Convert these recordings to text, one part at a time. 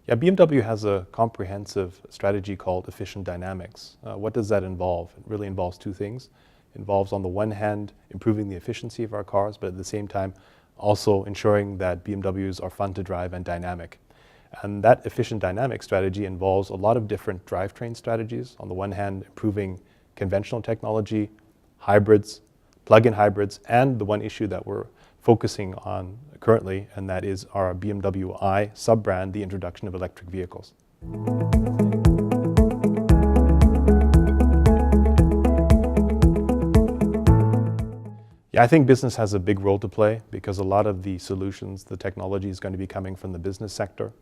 Yeah, BMW has a comprehensive strategy called efficient dynamics. What does that involve? It really involves two things. It involves, on the one hand, improving the efficiency of our cars, but at the same time, also ensuring that BMWs are fun to drive and dynamic. And that efficient dynamic strategy involves a lot of different drivetrain strategies. On the one hand, improving conventional technology, hybrids, plug-in hybrids, and the one issue that we're focusing on currently, and that is our BMW I sub-brand, the introduction of electric vehicles. Yeah, I think business has a big role to play because a lot of the solutions, the technology is going to be coming from the business sector.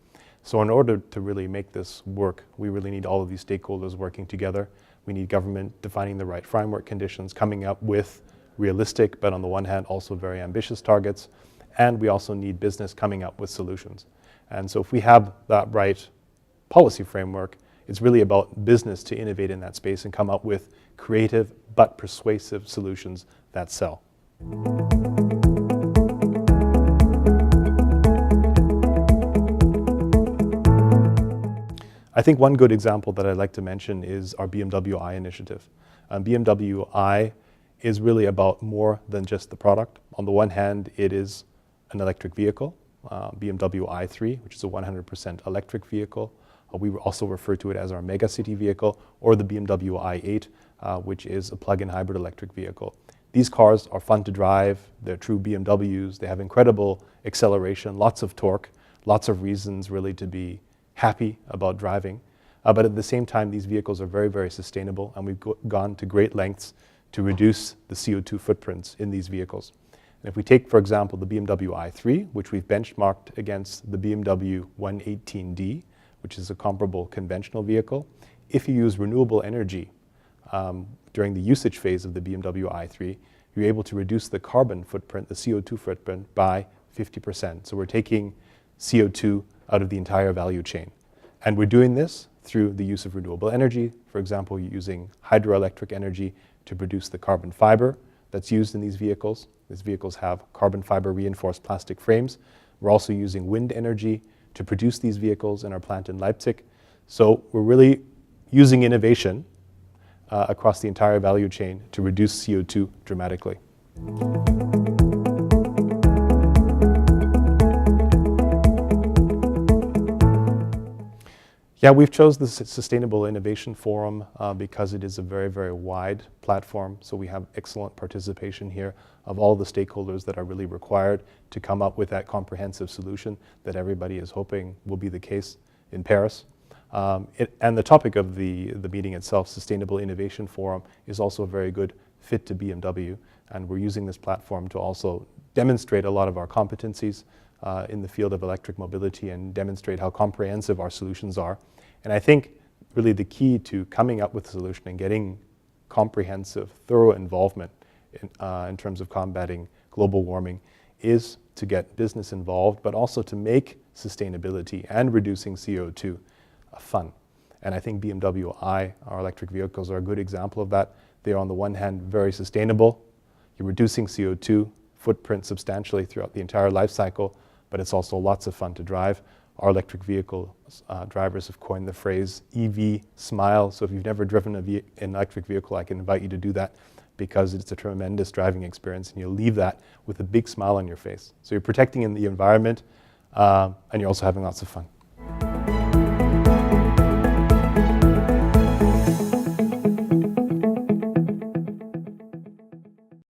So in order to really make this work, we really need all of these stakeholders working together. We need government defining the right framework conditions, coming up with realistic, but on the one hand, also very ambitious targets. And we also need business coming up with solutions. And so if we have that right policy framework, it's really about business to innovate in that space and come up with creative but persuasive solutions that sell. I think one good example that I'd like to mention is our BMW I Initiative. BMW I is really about more than just the product. On the one hand, it is an electric vehicle, BMW i3, which is a 100% electric vehicle. We also refer to it as our mega city vehicle, or the BMW i8, which is a plug-in hybrid electric vehicle. These cars are fun to drive, they're true BMWs, they have incredible acceleration, lots of torque, lots of reasons really to be happy about driving. But at the same time, these vehicles are very, very sustainable, and we've gone to great lengths to reduce the CO2 footprints in these vehicles. And if we take, for example, the BMW i3, which we've benchmarked against the BMW 118D, which is a comparable conventional vehicle, if you use renewable energy during the usage phase of the BMW i3, you're able to reduce the carbon footprint, the CO2 footprint, by 50%. So we're taking CO2 out of the entire value chain. And we're doing this through the use of renewable energy, for example, using hydroelectric energy to produce the carbon fiber that's used in these vehicles. These vehicles have carbon fiber reinforced plastic frames. We're also using wind energy to produce these vehicles in our plant in Leipzig. So we're really using innovation across the entire value chain to reduce CO2 dramatically. Yeah, we've chosen the Sustainable Innovation Forum because it is a very, very wide platform. So we have excellent participation here of all the stakeholders that are really required to come up with that comprehensive solution that everybody is hoping will be the case in Paris. And the topic of the meeting itself, Sustainable Innovation Forum, is also a very good fit to BMW. And we're using this platform to also demonstrate a lot of our competencies in the field of electric mobility and demonstrate how comprehensive our solutions are. And I think really the key to coming up with a solution and getting comprehensive, thorough involvement in terms of combating global warming is to get business involved, but also to make sustainability and reducing CO2 fun. And I think BMW I, our electric vehicles, are a good example of that. They are on the one hand very sustainable. You're reducing CO2 footprint substantially throughout the entire life cycle, but it's also lots of fun to drive. Our electric vehicle drivers have coined the phrase EV smile. So if you've never driven an electric vehicle, I can invite you to do that because it's a tremendous driving experience, and you'll leave that with a big smile on your face. So you're protecting the environment, and you're also having lots of fun.